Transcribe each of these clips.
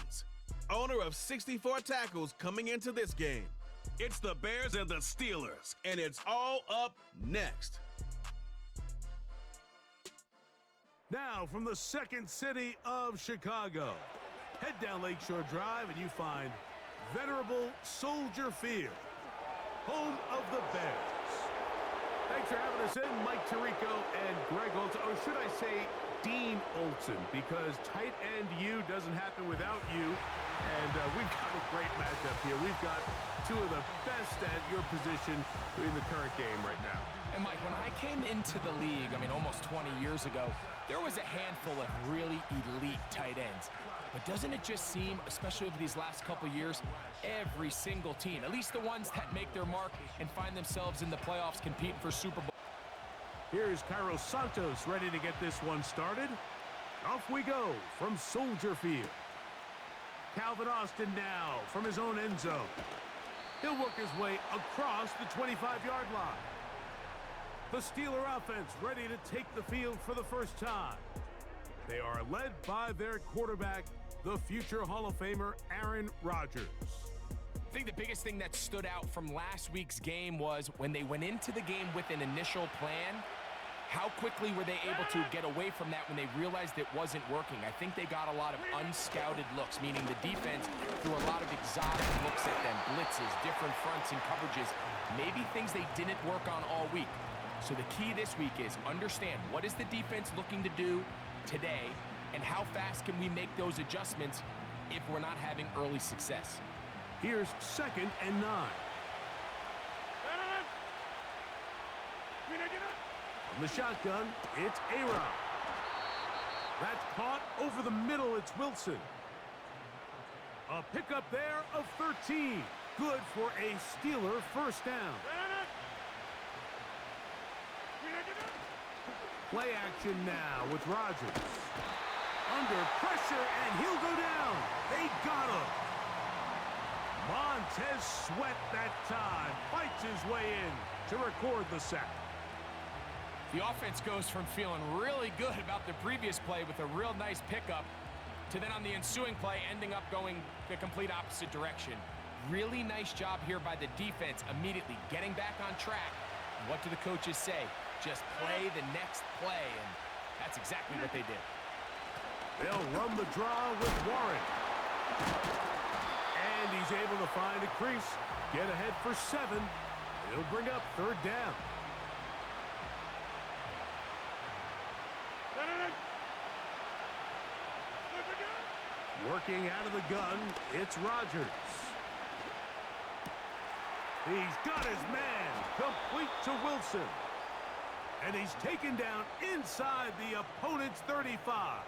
Williams, owner of 64 tackles coming into this game. It's the Bears and the Steelers, and it's all up next. Now from the second city of Chicago, head down Lakeshore Drive and you find venerable Soldier Field, home of the Bears. Thanks for having us in, Mike Tirico and Greg Olson, or should I say Dean Olson, because tight end U doesn't happen without you. And we've got a great matchup here. We've got two of the best at your position in the current game right now. And Mike, when I came into the league, almost 20 years ago, there was a handful of really elite tight ends. But doesn't it just seem, especially over these last couple years, every single team, at least the ones that make their mark and find themselves in the playoffs competing for Super Bowl. Here's Cairo Santos ready to get this one started. Off we go from Soldier Field. Calvin Austin now from his own end zone. He'll work his way across the 25-yard line. The Steeler offense ready to take the field for the first time. They are led by their quarterback, the future Hall of Famer, Aaron Rodgers. I think the biggest thing that stood out from last week's game was when they went into the game with an initial plan, how quickly were they able to get away from that when they realized it wasn't working? I think they got a lot of unscouted looks, meaning the defense threw a lot of exotic looks at them, blitzes, different fronts and coverages, maybe things they didn't work on all week. So the key this week is understand what is the defense looking to do today and how fast can we make those adjustments if we're not having early success. Here's 2nd and 9. From the shotgun, it's A-Rod. That's caught over the middle, it's Wilson. A pickup there of 13. Good for a Steeler first down. Play action now with Rodgers. Under pressure, and he'll go down. They got him. Montez Sweat that time fights his way in to record the sack. The offense goes from feeling really good about the previous play with a real nice pickup to then on the ensuing play ending up going the complete opposite direction. Really nice job here by the defense immediately getting back on track. What do the coaches say? Just play the next play, and that's exactly what they did. They'll run the draw with Warren. And he's able to find a crease, get ahead for 7. It'll bring up 3rd down. Working out of the gun, it's Rodgers. He's got his man, complete to Wilson. And he's taken down inside the opponent's 35.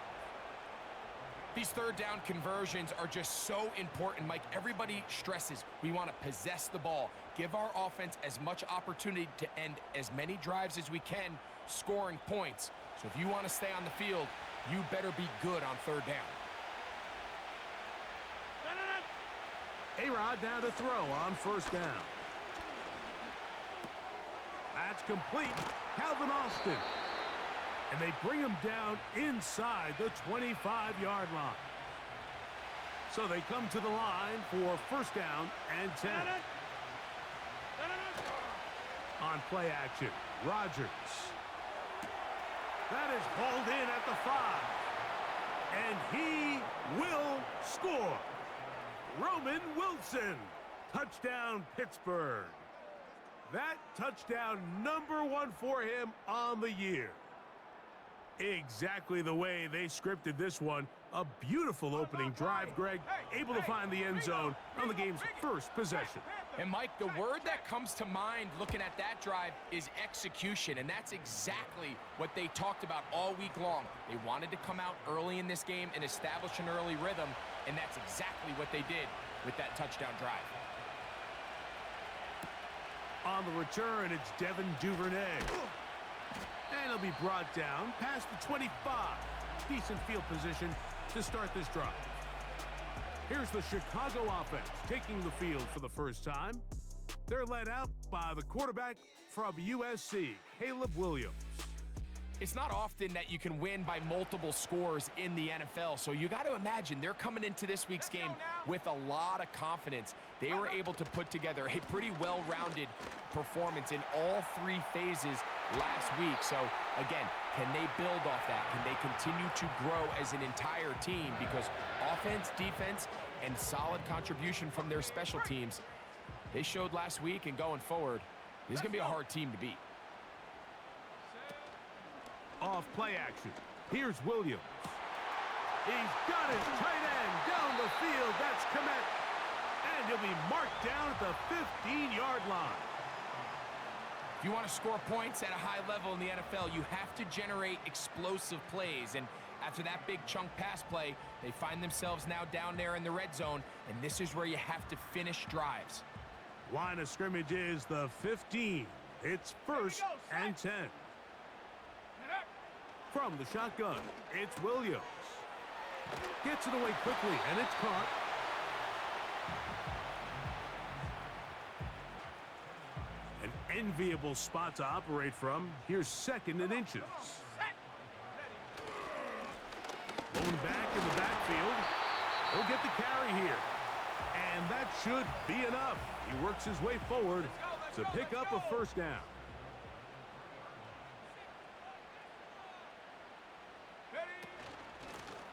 These 3rd down conversions are just so important, Mike. Everybody stresses we want to possess the ball, give our offense as much opportunity to end as many drives as we can, scoring points. So if you want to stay on the field, you better be good on 3rd down. A-Rod down to throw on 1st down. That's complete. Calvin Austin. And they bring him down inside the 25-yard line. So they come to the line for 1st down and 10. On play action, Rodgers. That is hauled in at the 5. And he will score. Roman Wilson. Touchdown, Pittsburgh. That touchdown number 1 for him on the year. Exactly the way they scripted this one. A beautiful opening drive, Greg. Able to find the end zone on the game's first possession. And Mike, the word that comes to mind looking at that drive is execution, and that's exactly what they talked about all week long. They wanted to come out early in this game and establish an early rhythm, and that's exactly what they did with that touchdown drive. On the return, it's Devin Duvernay. And he'll be brought down past the 25. Decent field position to start this drive. Here's the Chicago offense taking the field for the first time. They're led out by the quarterback from USC, Caleb Williams. It's not often that you can win by multiple scores in the NFL, so you got to imagine they're coming into this week's game with a lot of confidence. They were able to put together a pretty well-rounded performance in all three phases last week. So, again, can they build off that? Can they continue to grow as an entire team? Because offense, defense, and solid contribution from their special teams, they showed last week, and going forward, this is going to be a hard team to beat. Off play action. Here's Williams. He's got his tight end down the field. That's Komet. And he'll be marked down at the 15-yard line. If you want to score points at a high level in the NFL, you have to generate explosive plays. And after that big chunk pass play, they find themselves now down there in the red zone, and this is where you have to finish drives. Line of scrimmage is the 15. It's 1st and 10. From the shotgun, it's Williams. Gets it away quickly, and it's caught. An enviable spot to operate from. Here's 2nd and inches. Going back in the backfield. He'll get the carry here. And that should be enough. He works his way forward to pick up a 1st down.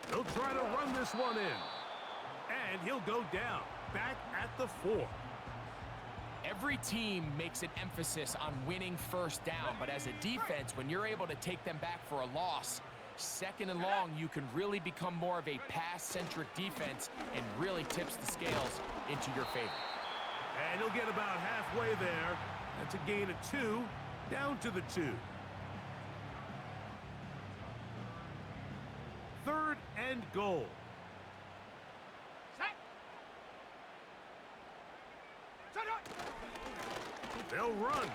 He'll try to run this one in. And he'll go down, back at the 4. Every team makes an emphasis on winning 1st down, but as a defense, when you're able to take them back for a loss, 2nd and long, you can really become more of a pass-centric defense and really tips the scales into your favor. And he'll get about halfway there. That's a gain of 2, down to the 2. 3rd and goal. They'll run.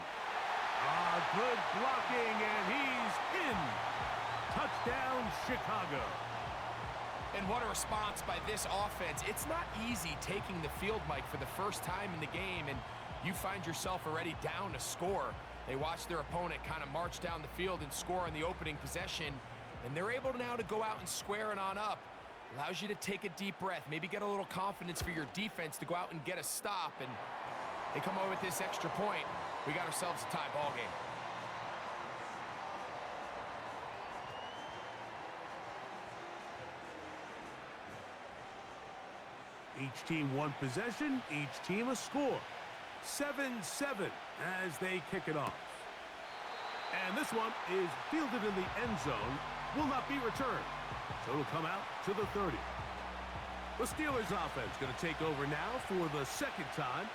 Good blocking, and he's in. Touchdown, Chicago. And what a response by this offense. It's not easy taking the field, Mike, for the first time in the game, and you find yourself already down a score. They watch their opponent kind of march down the field and score on the opening possession, and they're able now to go out and square it on up. Allows you to take a deep breath, maybe get a little confidence for your defense to go out and get a stop, and they come away with this extra point. We got ourselves a tie ball game. Each team one possession, each team a score. 7-7 as they kick it off. And this one is fielded in the end zone, will not be returned. So it'll come out to the 30. The Steelers offense going to take over now for the 2nd time.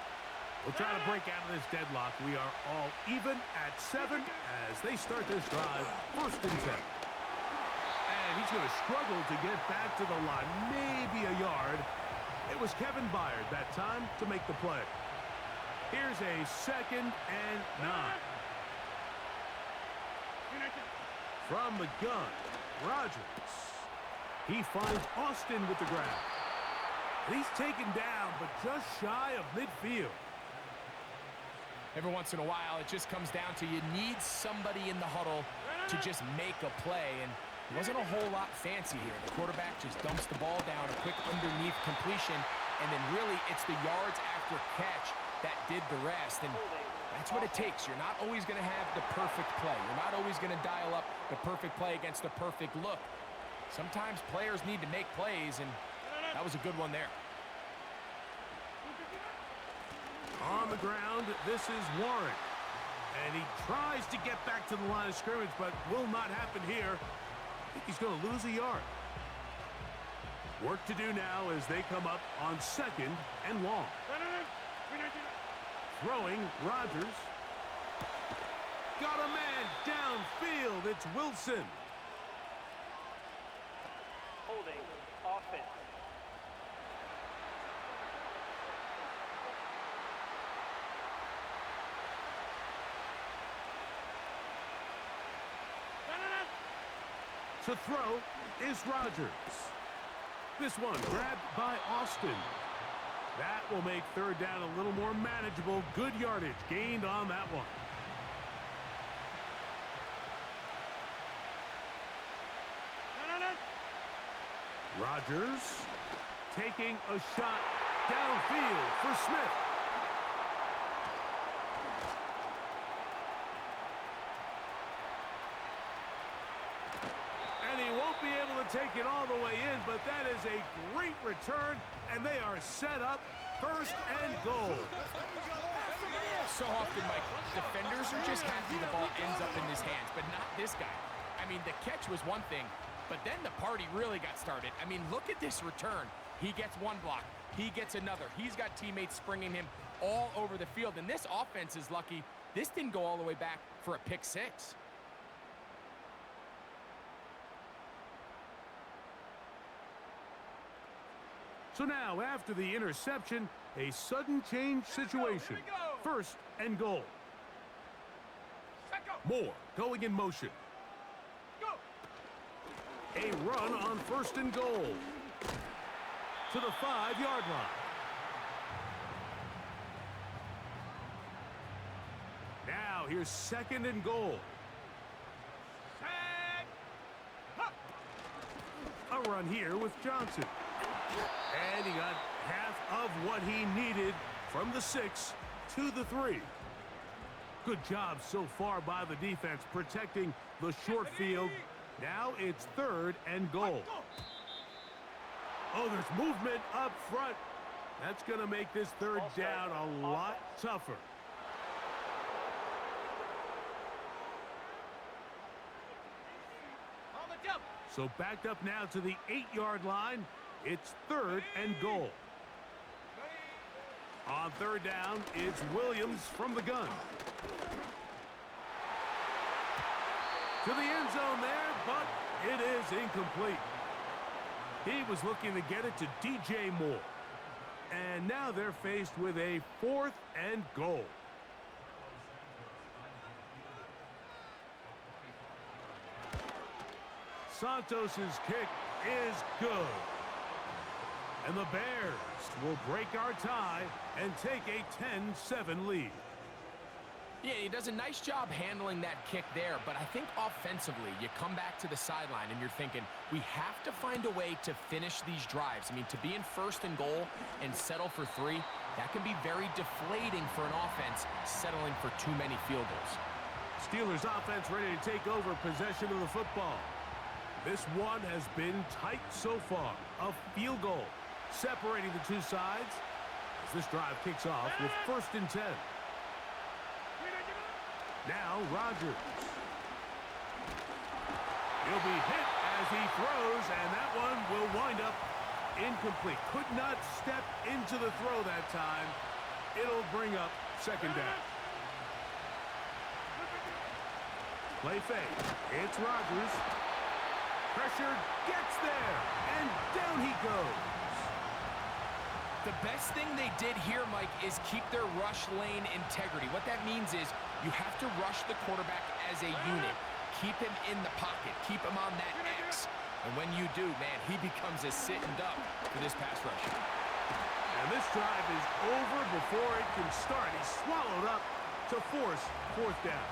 We'll try to break out of this deadlock. We are all even at 7 as they start this drive, 1st and 10. And he's going to struggle to get back to the line, maybe a yard. It was Kevin Byard that time to make the play. Here's a 2nd and 9. From the gun, Rodgers. He finds Austin with the grab. And he's taken down, but just shy of midfield. Every once in a while, it just comes down to you need somebody in the huddle to just make a play, and it wasn't a whole lot fancy here. The quarterback just dumps the ball down, a quick underneath completion, and then really it's the yards after catch that did the rest, and that's what it takes. You're not always going to have the perfect play. You're not always going to dial up the perfect play against the perfect look. Sometimes players need to make plays, and that was a good one there. On the ground, this is Warren. And he tries to get back to the line of scrimmage, but will not happen here. I think he's going to lose a yard. Work to do now as they come up on 2nd and long. Throwing, Rodgers. Got a man downfield. It's Wilson. Holding offense. To throw is Rodgers. This one grabbed by Austin. That will make 3rd down a little more manageable. Good yardage gained on that one. Rodgers taking a shot downfield for Smith. And he won't be able to take it all the way in, but that is a great return, and they are set up first and goal. So often, Mike, defenders are just happy the ball ends up in his hands, but not this guy. I mean, the catch was one thing, but then the party really got started. I mean, look at this return. He gets one block. He gets another. He's got teammates springing him all over the field, and this offense is lucky. This didn't go all the way back for a pick six. So now, after the interception, a sudden change situation. First and goal. Moore going in motion. A run on first and goal to the 5-yard line. Now here's second and goal. A run here with Johnson. And he got half of what he needed from the 6 to the 3. Good job so far by the defense protecting the short field. Now it's third and goal. Oh, there's movement up front. That's going to make this third down a lot tougher. So backed up now to the 8-yard line. It's third and goal. On third down, it's Williams from the gun. To the end zone there, but it is incomplete. He was looking to get it to DJ Moore. And now they're faced with a fourth and goal. Santos's kick is good. And the Bears will break our tie and take a 10-7 lead. Yeah, he does a nice job handling that kick there, but I think offensively, you come back to the sideline and you're thinking, we have to find a way to finish these drives. I mean, to be in first and goal and settle for 3, that can be very deflating for an offense settling for too many field goals. Steelers offense ready to take over possession of the football. This one has been tight so far. A field goal separating the two sides as this drive kicks off with first and 10. Now Rodgers. He'll be hit as he throws, and that one will wind up incomplete. Could not step into the throw that time. It'll bring up second down. Play fake. It's Rodgers. Pressure gets there, and down he goes. The best thing they did here, Mike, is keep their rush lane integrity. What that means is you have to rush the quarterback as a unit. Keep him in the pocket. Keep him on that X. And when you do, man, he becomes a sitting duck for this pass rush. And this drive is over before it can start. He's swallowed up to force fourth down.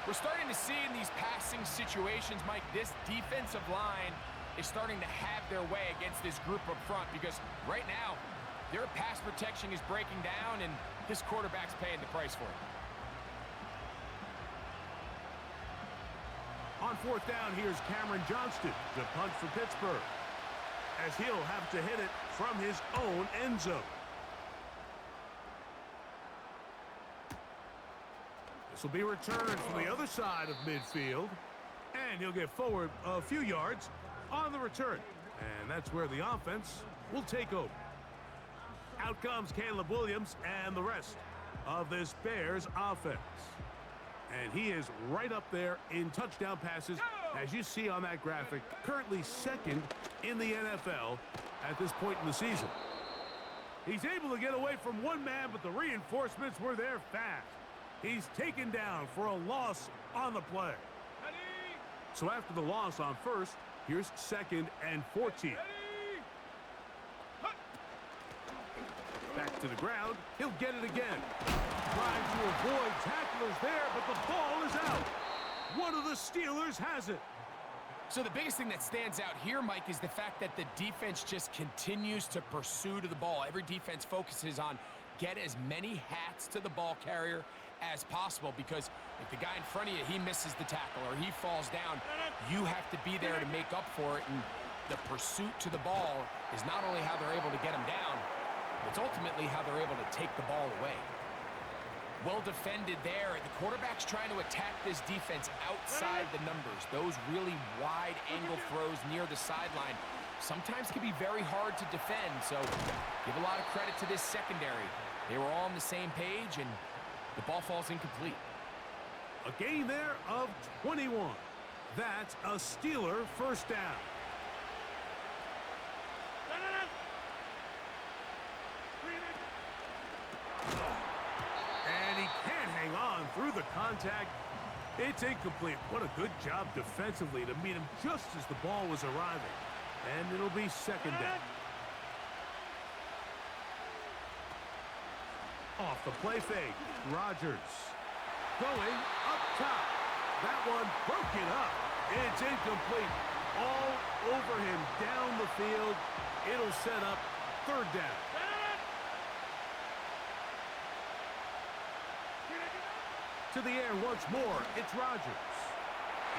We're starting to see in these passing situations, Mike, this defensive line is starting to have their way against this group up front because right now, their pass protection is breaking down and this quarterback's paying the price for it. On fourth down, here's Cameron Johnston to punt for Pittsburgh as he'll have to hit it from his own end zone. This will be returned from the other side of midfield, and he'll get forward a few yards on the return. And that's where the offense will take over. Out comes Caleb Williams and the rest of this Bears offense. And he is right up there in touchdown passes, as you see on that graphic, currently second in the NFL at this point in the season. He's able to get away from one man, but the reinforcements were there fast. He's taken down for a loss on the play. So after the loss on first, here's second and 14. Back to the ground. He'll get it again. Trying to avoid tacklers there, but the ball is out. One of the Steelers has it. So the biggest thing that stands out here, Mike, is the fact that the defense just continues to pursue to the ball. Every defense focuses on get as many hats to the ball carrier as possible, because if the guy in front of you, he misses the tackle or he falls down, you have to be there to make up for it. And the pursuit to the ball is not only how they're able to get him down, it's ultimately how they're able to take the ball away. Well defended there. The quarterback's trying to attack this defense outside the numbers. Those really wide angle throws near the sideline sometimes can be very hard to defend. So give a lot of credit to this secondary. They were all on the same page, and the ball falls incomplete. A gain there of 21. That's a Steeler first down. And he can't hang on through the contact. It's incomplete. What a good job defensively to meet him just as the ball was arriving. And it'll be second down. Off the play fake, Rodgers. Going up top. That one broken up. It's incomplete. All over him down the field. It'll set up third down. To the air once more, it's Rodgers.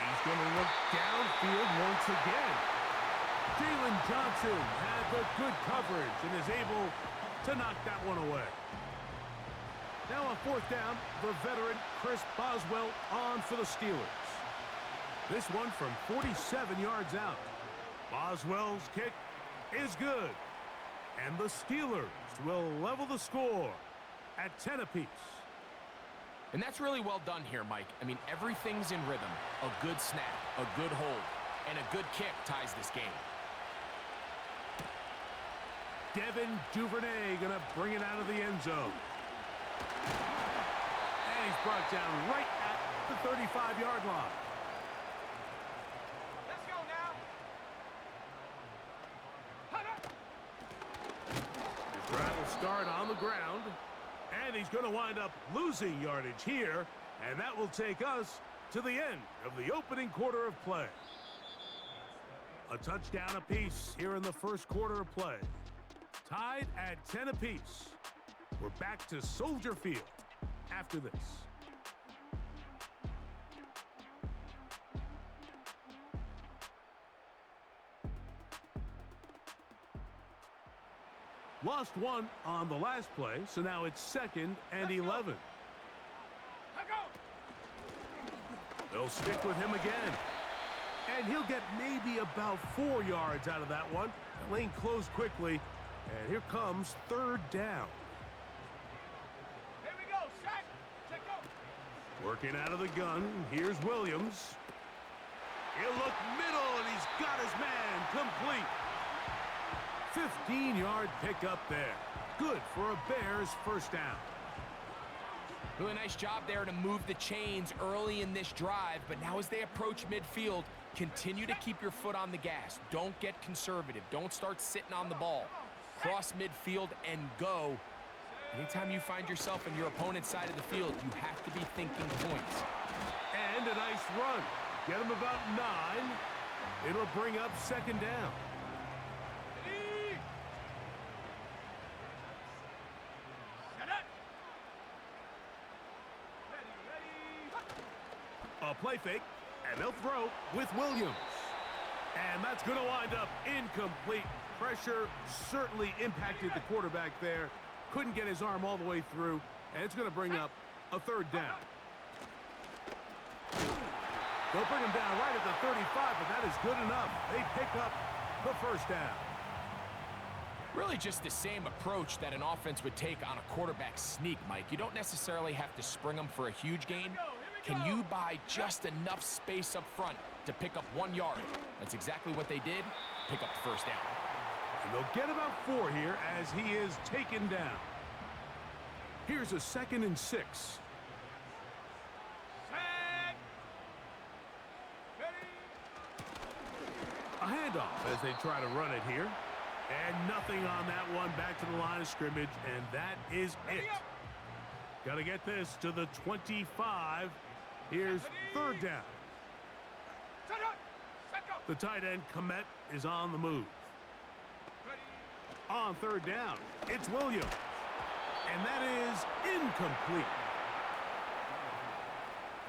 He's going to look downfield once again. Jalen Johnson had the good coverage and is able to knock that one away. Now on fourth down, the veteran Chris Boswell on for the Steelers. This one from 47 yards out. Boswell's kick is good. And the Steelers will level the score at 10 apiece. And that's really well done here, Mike. I mean, everything's in rhythm. A good snap, a good hold, and a good kick ties this game. Devin Duvernay going to bring it out of the end zone. And he's brought down right at the 35-yard line. Let's go now. The drive will start on the ground. And he's going to wind up losing yardage here. And that will take us to the end of the opening quarter of play. A touchdown apiece here in the first quarter of play. Tied at 10 apiece. We're back to Soldier Field after this. Lost one on the last play, so now it's 2nd and 11. They'll stick with him again. And he'll get maybe about 4 yards out of that one. The lane closed quickly, and here comes third down. Here we go. Set. Check go. Working out of the gun, here's Williams. He'll look middle, and he's got his man complete. 15-yard pickup there. Good for a Bears first down. Really nice job there to move the chains early in this drive, but now as they approach midfield, continue to keep your foot on the gas. Don't get conservative. Don't start sitting on the ball. Cross midfield and go. Anytime you find yourself on your opponent's side of the field, you have to be thinking points. And a nice run. Get him about 9. It'll bring up second down. A play fake, and they'll throw with Williams. And that's going to wind up incomplete. Pressure certainly impacted the quarterback there. Couldn't get his arm all the way through, and it's going to bring up a third down. They'll bring him down right at the 35, but that is good enough. They pick up the first down. Really just the same approach that an offense would take on a quarterback sneak, Mike. You don't necessarily have to spring them for a huge gain. Can you buy just enough space up front to pick up 1 yard? That's exactly what they did. Pick up the first down. And they'll get about 4 here as he is taken down. Here's a 2nd and 6. A handoff as they try to run it here. And nothing on that one. Back to the line of scrimmage, and that is it. Got to get this to the 25. Here's third down. Set up. Set go. The tight end, Komet, is on the move. On third down, it's Williams. And that is incomplete.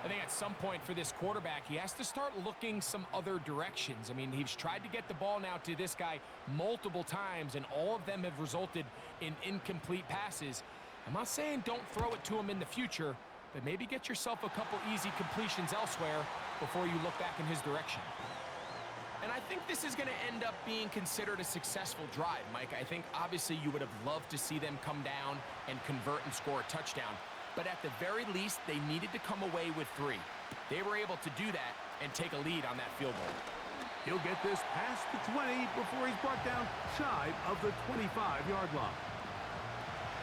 I think at some point for this quarterback, he has to start looking some other directions. I mean, he's tried to get the ball now to this guy multiple times, and all of them have resulted in incomplete passes. I'm not saying don't throw it to him in the future, but maybe get yourself a couple easy completions elsewhere before you look back in his direction. And I think this is going to end up being considered a successful drive, Mike. I think obviously you would have loved to see them come down and convert and score a touchdown. But at the very least, they needed to come away with 3. They were able to do that and take a lead on that field goal. He'll get this past the 20 before he's brought down shy of the 25-yard line.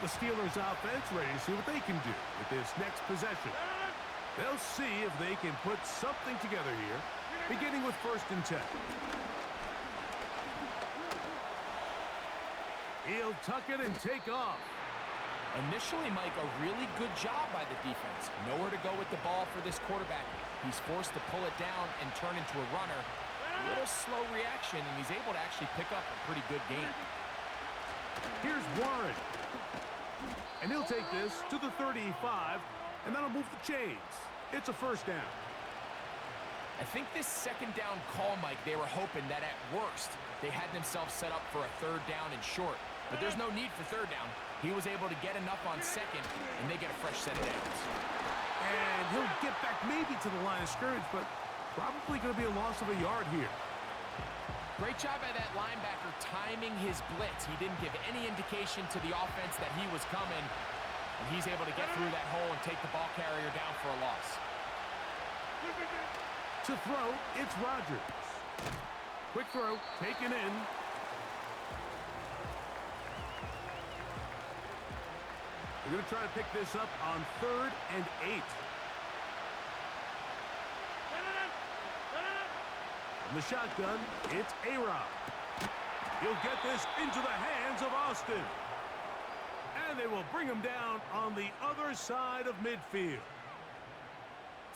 The Steelers offense ready to see what they can do with this next possession. They'll see if they can put something together here, beginning with 1st and 10. He'll tuck it and take off. Initially, Mike, a really good job by the defense. Nowhere to go with the ball for this quarterback. He's forced to pull it down and turn into a runner. A little slow reaction, and he's able to actually pick up a pretty good game. Here's Warren. And he'll take this to the 35, and that'll move the chains. It's a 1st down. I think this 2nd down call, Mike, they were hoping that at worst, they had themselves set up for a 3rd down and short. But there's no need for 3rd down. He was able to get enough on 2nd, and they get a fresh set of downs. And he'll get back maybe to the line of scrimmage, but probably going to be a loss of a yard here. Great job by that linebacker timing his blitz. He didn't give any indication to the offense that he was coming, and he's able to get through that hole and take the ball carrier down for a loss. To throw, it's Rodgers. Quick throw, taken in. They're going to try to pick this up on 3rd and 8. From the shotgun, it's A-Rod. He'll get this into the hands of Austin. And they will bring him down on the other side of midfield.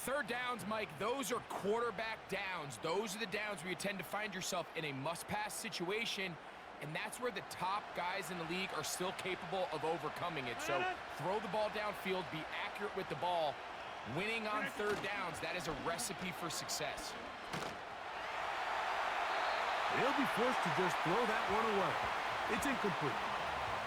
3rd downs, Mike, those are quarterback downs. Those are the downs where you tend to find yourself in a must-pass situation, and that's where the top guys in the league are still capable of overcoming it. So throw the ball downfield, be accurate with the ball. Winning on 3rd downs, that is a recipe for success. They'll be forced to just throw that one away. It's incomplete.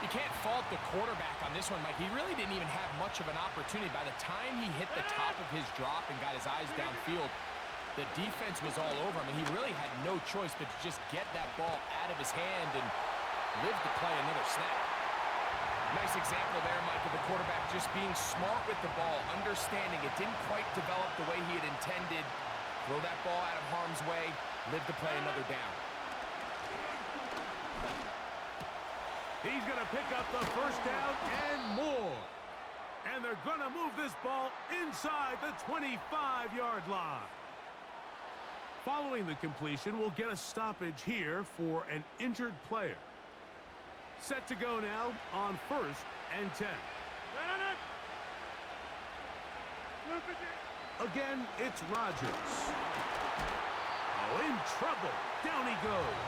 You can't fault the quarterback on this one, Mike. He really didn't even have much of an opportunity. By the time he hit the top of his drop and got his eyes downfield, the defense was all over him, and he really had no choice but to just get that ball out of his hand and live to play another snap. Nice example there, Mike, of the quarterback just being smart with the ball, understanding it didn't quite develop the way he had intended. Throw that ball out of harm's way, live to play another down. He's going to pick up the 1st down and more. And they're going to move this ball inside the 25-yard line. Following the completion, we'll get a stoppage here for an injured player. Set to go now on 1st and 10. Again, it's Rodgers. Oh, in trouble. Down he goes.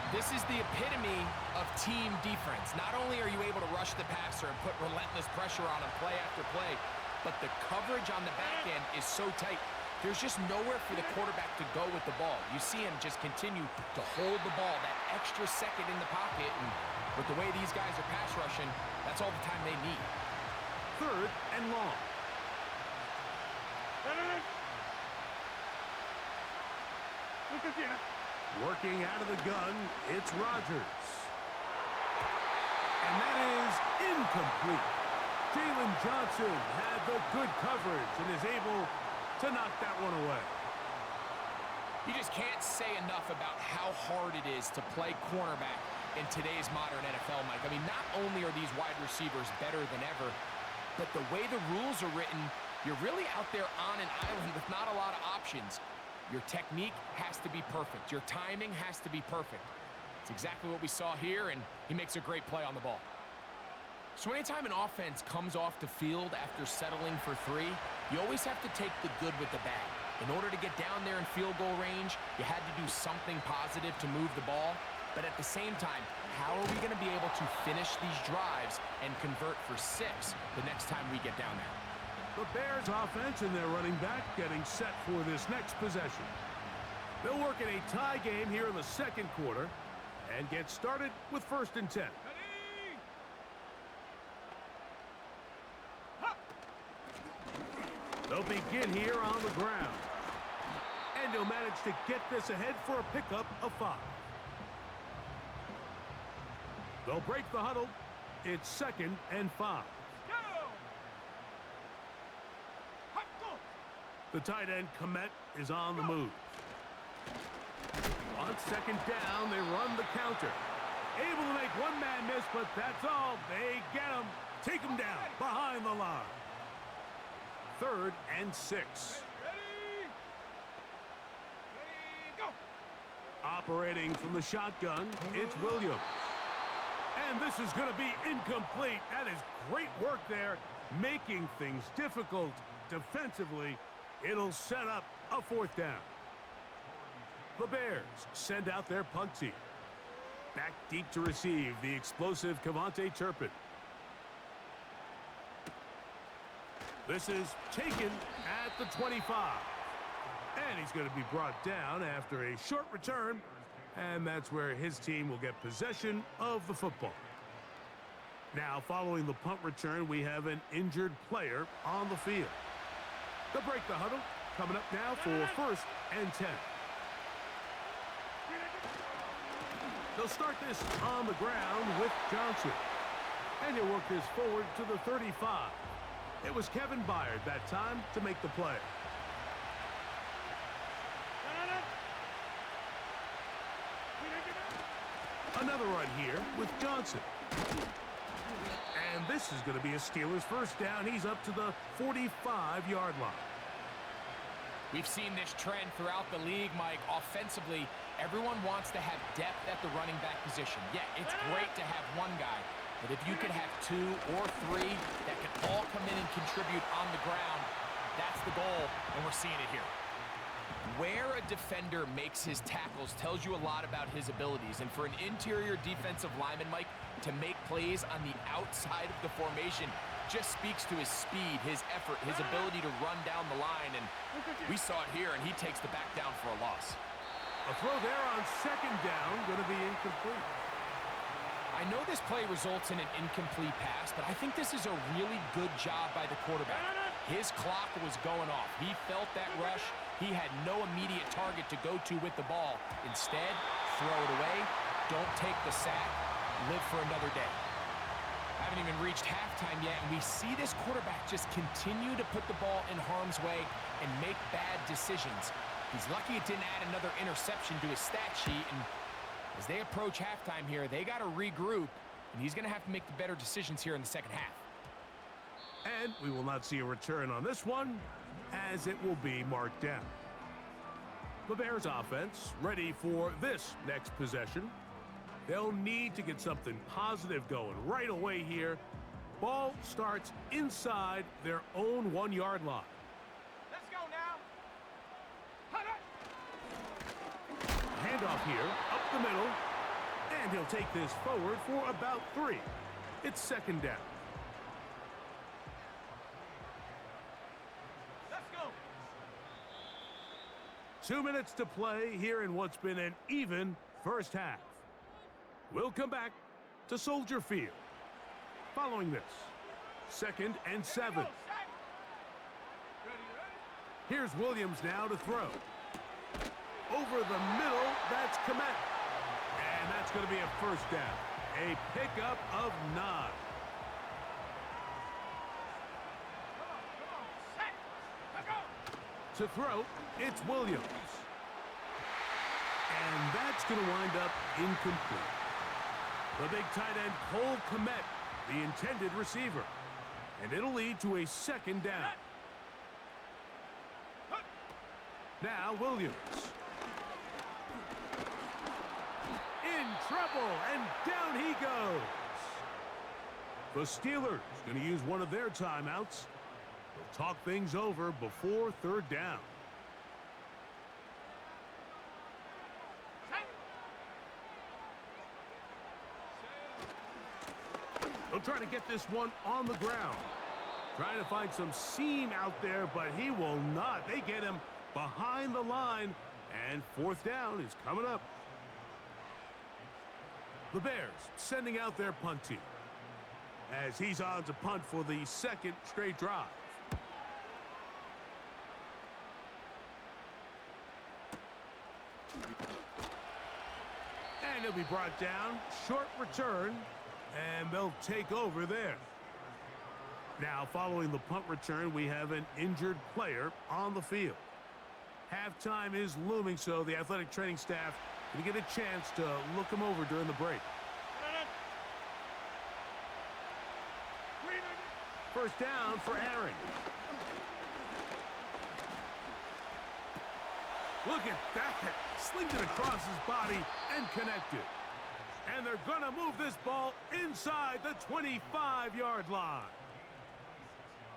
This is the epitome of team defense. Not only are you able to rush the passer and put relentless pressure on him play after play, but the coverage on the back end is so tight. There's just nowhere for the quarterback to go with the ball. You see him just continue to hold the ball that extra second in the pocket, and with the way these guys are pass rushing, that's all the time they need. 3rd and long. Working out of the gun, it's Rodgers. And that is incomplete. Jalen Johnson had the good coverage and is able to knock that one away. You just can't say enough about how hard it is to play cornerback in today's modern NFL, Mike. I mean, not only are these wide receivers better than ever, but the way the rules are written, you're really out there on an island with not a lot of options. Your technique has to be perfect. Your timing has to be perfect. It's exactly what we saw here, and he makes a great play on the ball. So anytime an offense comes off the field after settling for 3, you always have to take the good with the bad. In order to get down there in field goal range, you had to do something positive to move the ball. But at the same time, how are we going to be able to finish these drives and convert for 6 the next time we get down there? The Bears offense and their running back getting set for this next possession. They'll work in a tie game here in the second quarter and get started with 1st and 10. They'll begin here on the ground. And he'll manage to get this ahead for a pickup of 5. They'll break the huddle. It's 2nd and 5. The tight end, Komet, is on the move. On 2nd down, they run the counter. Able to make one man miss, but that's all. They get him. Take him down behind the line. 3rd and 6. Operating from the shotgun, it's Williams. And this is going to be incomplete. That is great work there, making things difficult defensively. It'll set up a 4th down. The Bears send out their punt team. Back deep to receive the explosive Kevontae Turpin. This is taken at the 25. And he's going to be brought down after a short return. And that's where his team will get possession of the football. Now, following the punt return, we have an injured player on the field. They'll break the huddle. Coming up now for 1st and 10. They'll start this on the ground with Johnson. And he'll work this forward to the 35. It was Kevin Byard that time to make the play. Another run here with Johnson. And this is going to be a Steelers 1st down. He's up to the 45-yard line. We've seen this trend throughout the league, Mike. Offensively, everyone wants to have depth at the running back position. Yeah, it's great to have one guy, but if you could have 2 or 3 that can all come in and contribute on the ground, that's the goal, and we're seeing it here. Where a defender makes his tackles tells you a lot about his abilities, and for an interior defensive lineman, Mike, to make plays on the outside of the formation just speaks to his speed, his effort, his ability to run down the line, and we saw it here, and he takes the back down for a loss. A throw there on 2nd down, going to be incomplete. I know this play results in an incomplete pass, but I think this is a really good job by the quarterback. His clock was going off. He felt that rush. He had no immediate target to go to with the ball. Instead, throw it away. Don't take the sack. Live for another day. Haven't even reached halftime yet, and we see this quarterback just continue to put the ball in harm's way and make bad decisions. He's lucky it didn't add another interception to his stat sheet, and as they approach halftime here, they got to regroup, and he's going to have to make the better decisions here in the second half. And we will not see a return on this one, as it will be marked down. The Bears offense ready for this next possession. They'll need to get something positive going right away here. Ball starts inside their own 1-yard line. Let's go now. Handoff here, up the middle. And he'll take this forward for about 3. It's 2nd down. Let's go. 2 minutes to play here in what's been an even first half. We'll come back to Soldier Field. Following this, 2nd and 7. Here's Williams now to throw. Over the middle, that's Komet. And that's going to be a 1st down. A pickup of 9. To throw, it's Williams. And that's going to wind up incomplete. The big tight end, Cole Komet, the intended receiver. And it'll lead to a 2nd down. Now Williams. In trouble, and down he goes. The Steelers going to use one of their timeouts. They'll talk things over before 3rd down. He'll try to get this one on the ground. Trying to find some seam out there, but he will not. They get him behind the line, and fourth down is coming up. The Bears sending out their punt team as he's on to punt for the second straight drive. And he'll be brought down. Short return, and they'll take over there. Now, following the punt return, we have an injured player on the field. Halftime is looming, so the athletic training staff going to get a chance to look him over during the break. First down for Aaron. Look at that. Slinged it across his body and connected. And they're going to move this ball inside the 25-yard line.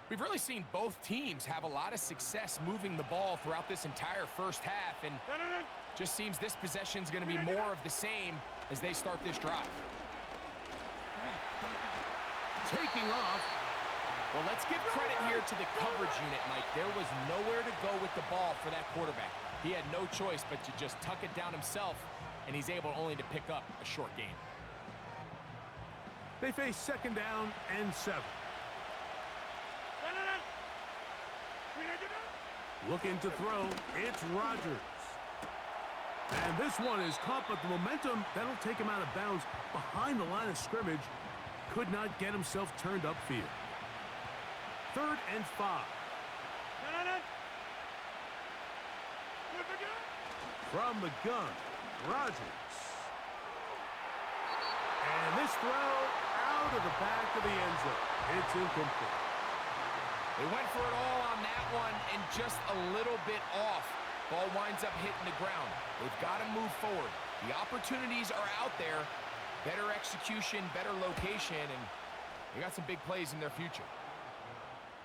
We've really seen both teams have a lot of success moving the ball throughout this entire first half, and just seems this possession is going to be more of the same as they start this drive. Taking off. Well, let's give credit here to the coverage unit, Mike. There was nowhere to go with the ball for that quarterback. He had no choice but to just tuck it down himself, and he's able only to pick up a short gain. They face second down and 7. Looking to throw, it's Rodgers. And this one is caught, but the momentum, that'll take him out of bounds behind the line of scrimmage. Could not get himself turned upfield. 3rd and 5. From the gun, Rodgers. And this throw out of the back of the end zone. It's incomplete. They went for it all on that one and just a little bit off. Ball winds up hitting the ground. They've got to move forward. The opportunities are out there. Better execution, better location, and they got some big plays in their future.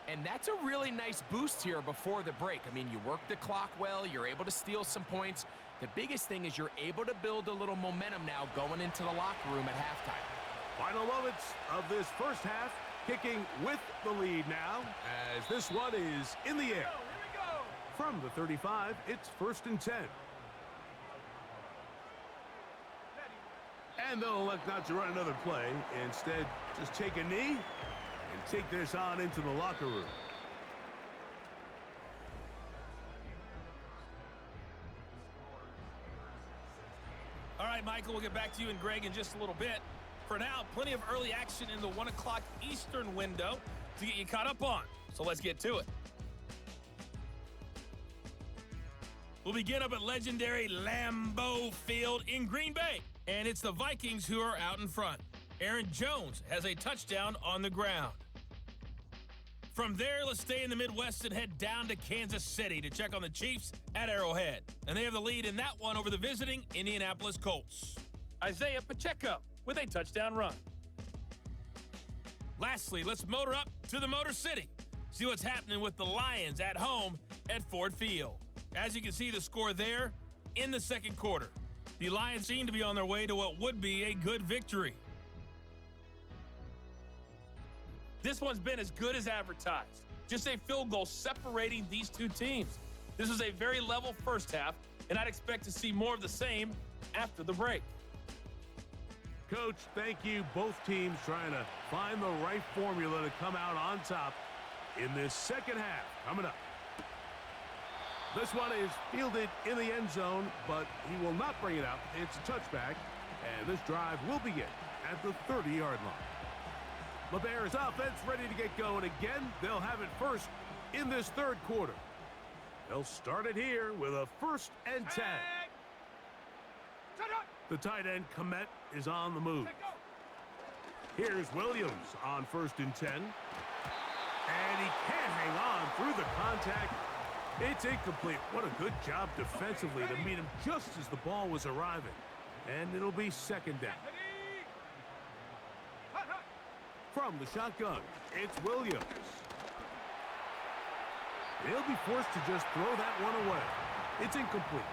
And that's a really nice boost here before the break. I mean, you work the clock well. You're able to steal some points. The biggest thing is you're able to build a little momentum now going into the locker room at halftime. Final moments of this first half. Kicking with the lead now as this one is in the air. Here we go. From the 35, it's 1st and 10. And they'll elect not to run another play. Instead, just take a knee and take this on into the locker room. All right, Michael, we'll get back to you and Greg in just a little bit. For now, plenty of early action in the 1 o'clock Eastern window to get you caught up on. So let's get to it. We'll begin up at legendary Lambeau Field in Green Bay. And it's the Vikings who are out in front. Aaron Jones has a touchdown on the ground. From there, let's stay in the Midwest and head down to Kansas City to check on the Chiefs at Arrowhead. And they have the lead in that one over the visiting Indianapolis Colts. Isaiah Pacheco with a touchdown run. Lastly, let's motor up to the Motor City. See what's happening with the Lions at home at Ford Field. As you can see the score there in the second quarter. The Lions seem to be on their way to what would be a good victory. This one's been as good as advertised. Just a field goal separating these two teams. This was a very level first half, and I'd expect to see more of the same after the break. Coach, thank you. Both teams trying to find the right formula to come out on top in this second half. Coming up. This one is fielded in the end zone, but he will not bring it out. It's a touchback, and this drive will begin at the 30-yard line. The Bears offense ready to get going again. They'll have it first in this third quarter. They'll start it here with a 1st and 10. The tight end, Komet, is on the move. Here's Williams on 1st and 10. And he can't hang on through the contact. It's incomplete. What a good job defensively to meet him just as the ball was arriving. And it'll be 2nd down. From the shotgun, it's Williams. He'll be forced to just throw that one away. It's incomplete.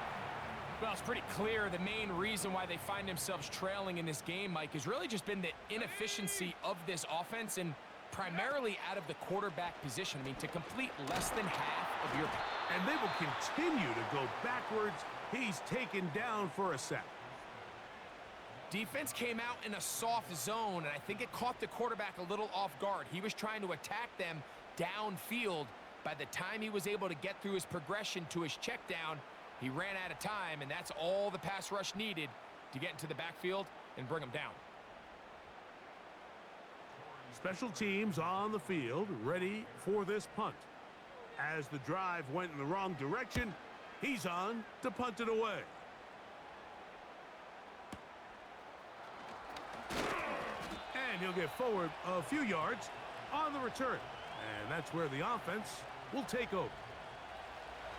Well, it's pretty clear the main reason why they find themselves trailing in this game, Mike, has really just been the inefficiency of this offense and primarily out of the quarterback position. I mean, to complete less than half of your... And they will continue to go backwards. He's taken down for a sack. Defense came out in a soft zone, and I think it caught the quarterback a little off guard. He was trying to attack them downfield. By the time he was able to get through his progression to his check down, he ran out of time, and that's all the pass rush needed to get into the backfield and bring him down. Special teams on the field, ready for this punt. As the drive went in the wrong direction, he's on to punt it away. And he'll get forward a few yards on the return. And that's where the offense will take over.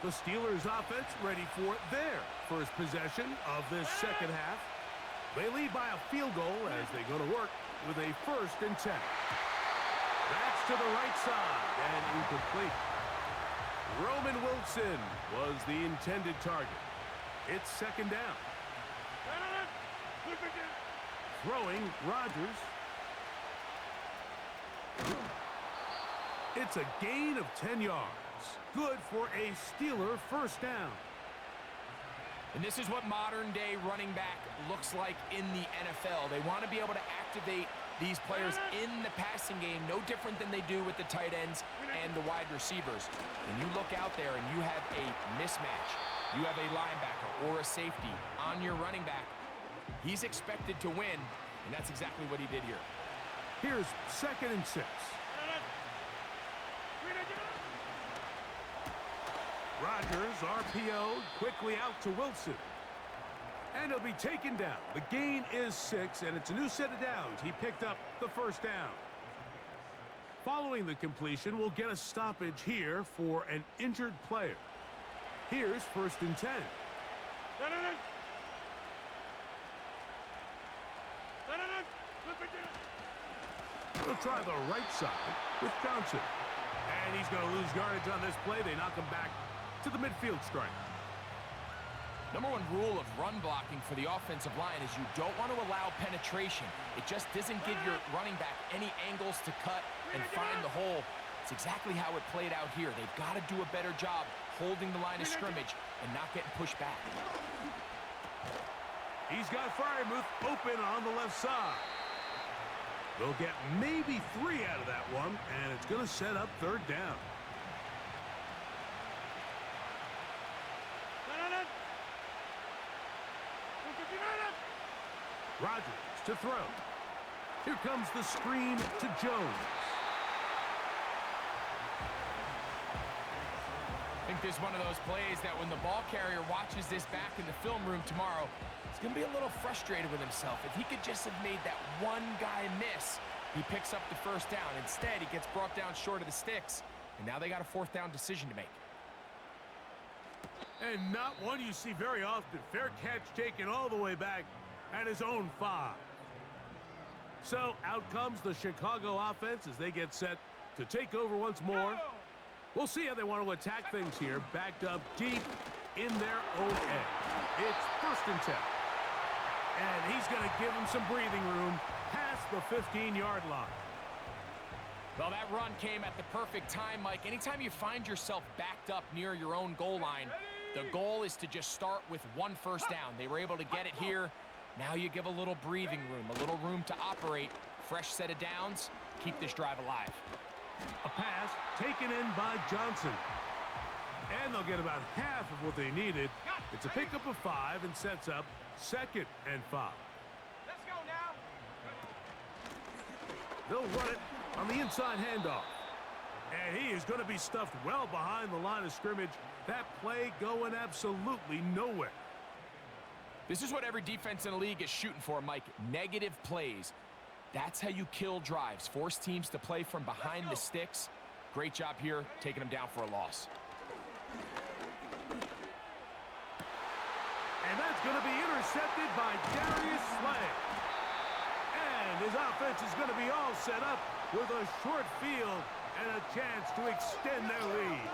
The Steelers offense ready for their first possession of this second half. They lead by a field goal as they go to work with a 1st and 10. That's to the right side and incomplete. Roman Wilson was the intended target. It's 2nd down. Throwing Rodgers. It's a gain of 10 yards. Good for a Steeler 1st down. And this is what modern-day running back looks like in the NFL. They want to be able to activate these players in the passing game, no different than they do with the tight ends and the wide receivers. When you look out there and you have a mismatch, you have a linebacker or a safety on your running back, he's expected to win, and that's exactly what he did here. Here's 2nd and 6. Rodgers RPO'd quickly out to Wilson. And he'll be taken down. The gain is 6, and it's a new set of downs. He picked up the 1st down. Following the completion, we'll get a stoppage here for an injured player. Here's 1st and 10. We'll try the right side with Johnson. And he's going to lose yardage on this play. They knock him back to the midfield stripe. Number one rule of run blocking for the offensive line is you don't want to allow penetration. It just doesn't give your running back any angles to cut and find the hole. It's exactly how it played out here. They've got to do a better job holding the line of scrimmage and not getting pushed back. He's got Freiermuth open on the left side. They'll get maybe 3 out of that one, and it's going to set up 3rd down. Rodgers to throw. Here comes the screen to Jones. I think this is one of those plays that when the ball carrier watches this back in the film room tomorrow, he's going to be a little frustrated with himself. If he could just have made that one guy miss, he picks up the 1st down. Instead, he gets brought down short of the sticks, and now they got a 4th down decision to make. And not one you see very often. Fair catch taken all the way back at his own 5. So out comes the Chicago offense as they get set to take over once more. We'll see how they want to attack things here, backed up deep in their own end. It's 1st and 10. And he's going to give him some breathing room past the 15-yard line. Well, that run came at the perfect time, Mike. Anytime you find yourself backed up near your own goal line, the goal is to just start with one 1st down. They were able to get it here. Now you give a little breathing room, a little room to operate. Fresh set of downs. Keep this drive alive. A pass taken in by Johnson. And they'll get about half of what they needed. It's a pickup of 5 and sets up 2nd and 5. Let's go now. They'll run it on the inside handoff. And he is going to be stuffed well behind the line of scrimmage. That play going absolutely nowhere. This is what every defense in the league is shooting for, Mike. Negative plays. That's how you kill drives. Force teams to play from behind the sticks. Great job here, taking them down for a loss. And that's going to be intercepted by Darius Slay. And his offense is going to be all set up with a short field and a chance to extend their lead.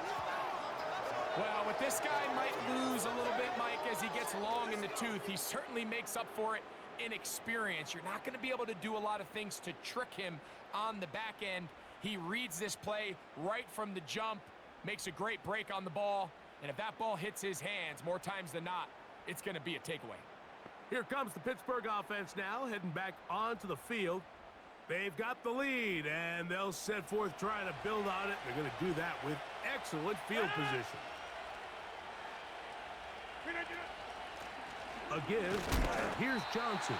Well, what this guy might lose a little bit, Mike, as he gets long in the tooth, he certainly makes up for it in experience. You're not going to be able to do a lot of things to trick him on the back end. He reads this play right from the jump, makes a great break on the ball, and if that ball hits his hands more times than not, it's going to be a takeaway. Here comes the Pittsburgh offense now, heading back onto the field. They've got the lead, and they'll set forth trying to build on it. They're going to do that with excellent field position. Again, here's Johnson.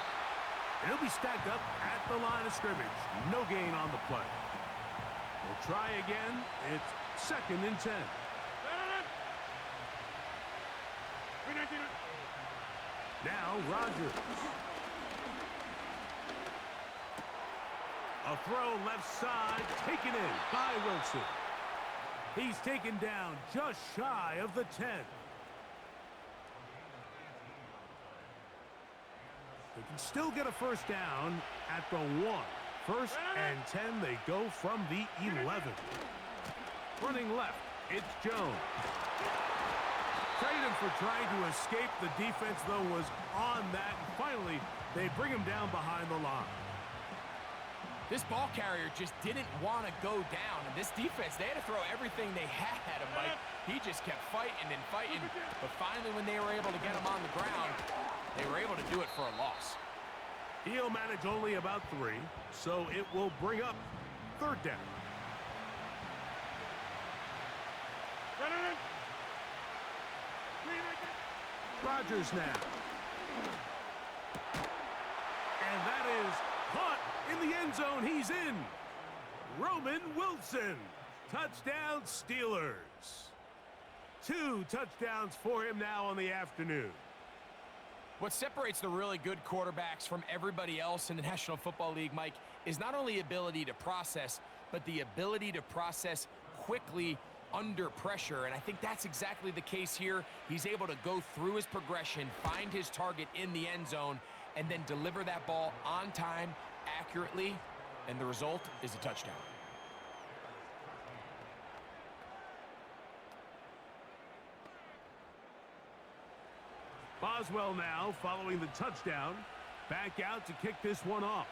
He'll be stacked up at the line of scrimmage. No gain on the play. We'll try again. It's 2nd and 10. Now Rodgers. A throw left side, taken in by Wilson. He's taken down just shy of the 10. They can still get a first down at the 1. 1st and 10, they go from the 11. Running left, it's Jones. Credit him for trying to escape. The defense, though, was on that. And finally, they bring him down behind the line. This ball carrier just didn't want to go down. And this defense, they had to throw everything they had at him, Mike. He just kept fighting and fighting. But finally, when they were able to get him on the ground, they were able to do it for a loss. He'll manage only about 3, so it will bring up 3rd down. Rodgers now. And that is caught in the end zone. He's in. Roman Wilson. Touchdown Steelers. 2 touchdowns for him now on the afternoon. What separates the really good quarterbacks from everybody else in the National Football League, Mike, is not only ability to process, but the ability to process quickly under pressure. And I think that's exactly the case here. He's able to go through his progression, find his target in the end zone, and then deliver that ball on time, accurately, and the result is a touchdown. Boswell now following the touchdown. Back out to kick this one off.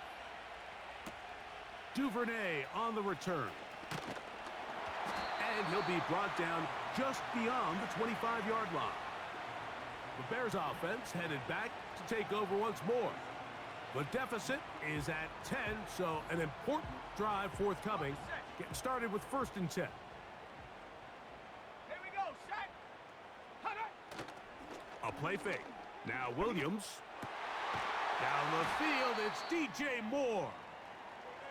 Duvernay on the return. And he'll be brought down just beyond the 25-yard line. The Bears offense headed back to take over once more. The deficit is at 10, so an important drive forthcoming. Getting started with 1st and 10. Here we go, set. A play fake. Now Williams. Down the field, it's DJ Moore.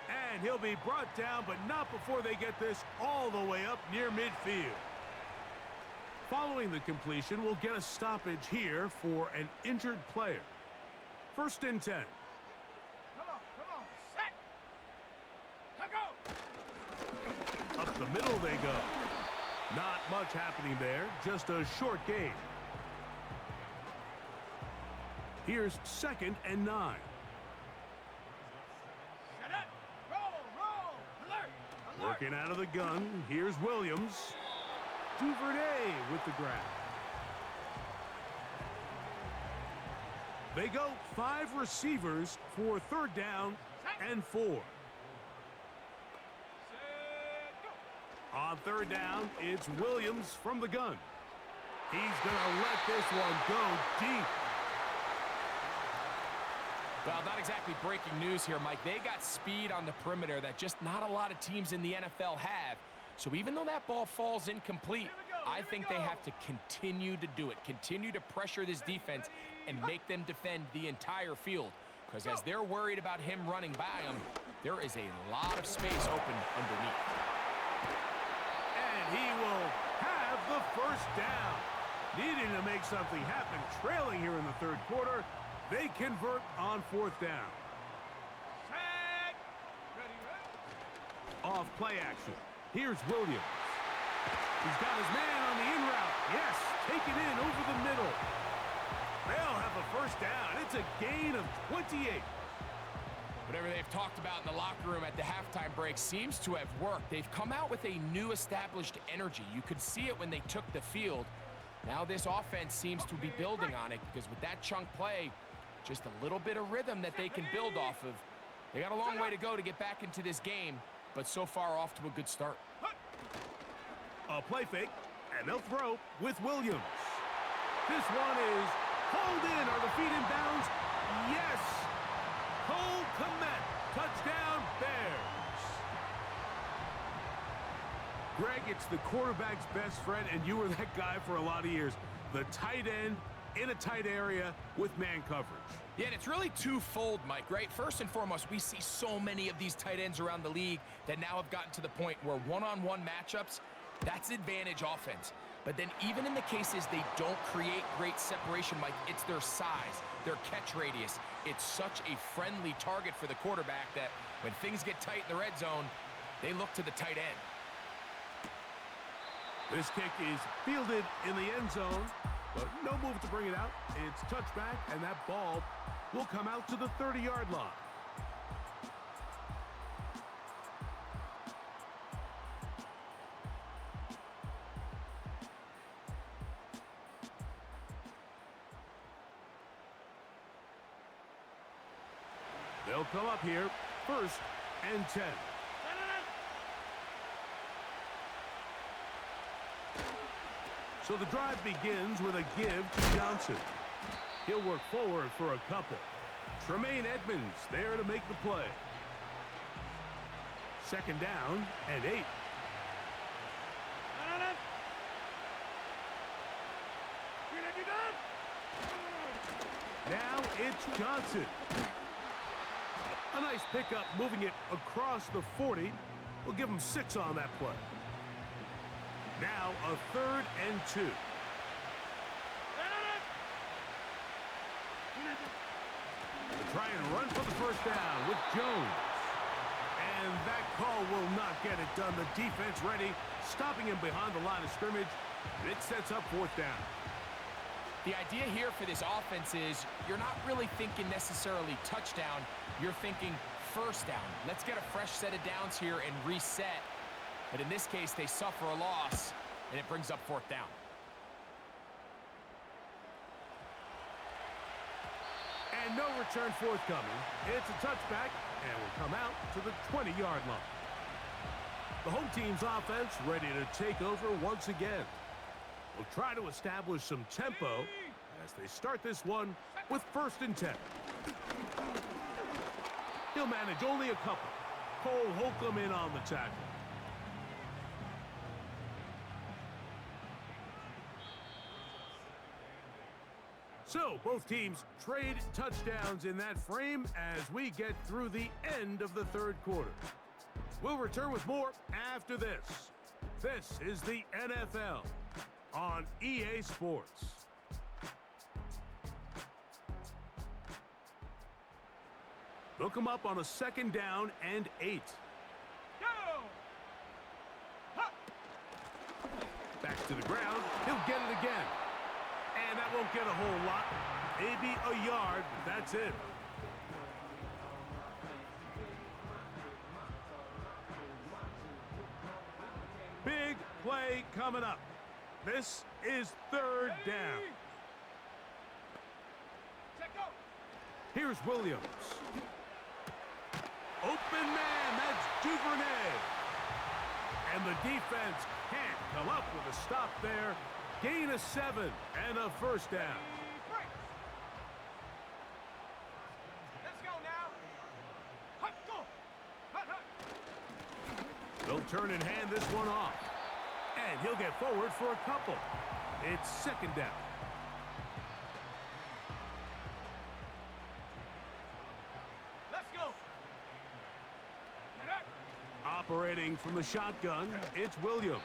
And he'll be brought down, but not before they get this all the way up near midfield. Following the completion, we'll get a stoppage here for an injured player. 1st and 10. Come on, set. Go. Up the middle they go. Not much happening there, just a short gain. Here's 2nd and 9. Set up. Roll. Alert. Working out of the gun, here's Williams. Duvernay with the grab. They go 5 receivers for 3rd down and 4. Set, go. On 3rd down, it's Williams from the gun. He's going to let this one go deep. Well, not exactly breaking news here, Mike. They got speed on the perimeter that just not a lot of teams in the NFL have. So even though that ball falls incomplete, I think they have to continue to do it. Continue to pressure this defense and make them defend the entire field. Because as they're worried about him running by them, there is a lot of space open underneath. And he will have the 1st down. Needing to make something happen, trailing here in the 3rd quarter. They convert on 4th down. Set. Ready. Off play action. Here's Williams. He's got his man on the in route. Yes, taken in over the middle. They'll have a 1st down. It's a gain of 28. Whatever they've they've talked about in the locker room at the halftime break seems to have worked. They've come out with a new established energy. You could see it when they took the field. Now this offense seems to be building on it because with that chunk play, just a little bit of rhythm that they can build off of. They got a long way to go to get back into this game, but so far off to a good start. A play fake, and they'll throw with Williams. This one is hauled in. Are the feet in bounds? Yes! Cole Kmet, touchdown Bears. Greg, it's the quarterback's best friend, and you were that guy for a lot of years. The tight end in a tight area with man coverage. Yeah, and it's really twofold, Mike, right? First and foremost, we see so many of these tight ends around the league that now have gotten to the point where one-on-one matchups, that's advantage offense. But then even in the cases they don't create great separation, Mike, it's their size, their catch radius. It's such a friendly target for the quarterback that when things get tight in the red zone, they look to the tight end. This kick is fielded in the end zone, but no move to bring it out. It's touchback, and that ball will come out to the 30-yard line. They'll come up here, 1st and 10. So the drive begins with a give to Johnson. He'll work forward for a couple. Tremaine Edmonds there to make the play. 2nd down and 8. Now it's Johnson. A nice pickup, moving it across the 40. We'll give him 6 on that play. Now a 3rd and 2. They'll try and run for the 1st down with Jones. And that call will not get it done. The defense ready, stopping him behind the line of scrimmage. And it sets up 4th down. The idea here for this offense is you're not really thinking necessarily touchdown. You're thinking 1st down. Let's get a fresh set of downs here and reset. But in this case, they suffer a loss, and it brings up 4th down. And no return forthcoming. It's a touchback, and will come out to the 20-yard line. The home team's offense ready to take over once again. Will try to establish some tempo as they start this one with 1st and 10. He'll manage only a couple. Cole Holcomb in on the tackle. So both teams trade touchdowns in that frame as we get through the end of the 3rd quarter. We'll return with more after this. This is the NFL on EA Sports. They'll come up on a 2nd down and 8. Back to the ground. He'll get it again. And that won't get a whole lot. Maybe a yard, but that's it. Big play coming up. This is 3rd down. Here's Williams. Open man, that's Duvernay. And the defense can't come up with a stop there. Gain of 7 and a 1st down. Let's go now. They'll turn and hand this one off. And he'll get forward for a couple. It's 2nd down. Let's go. Operating from the shotgun, it's Williams.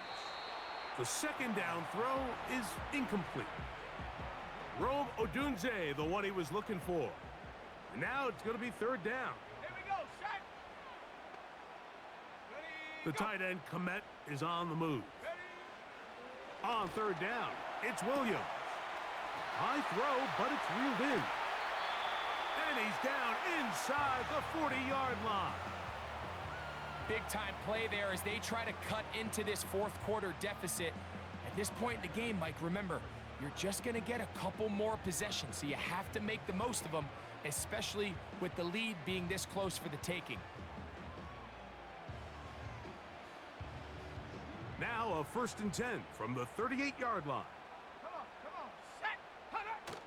The 2nd down throw is incomplete. Rome Odunze, the one he was looking for. And now it's going to be 3rd down. Here we go, set. The tight end, Kmet, is on the move. On 3rd down, it's Williams. High throw, but it's reeled in. And he's down inside the 40-yard line. Big-time play there as they try to cut into this fourth quarter deficit. At this point in the game, Mike, remember, you're just going to get a couple more possessions, so you have to make the most of them, especially with the lead being this close for the taking. Now a 1st and 10 from the 38-yard line. Come on, set, hunter.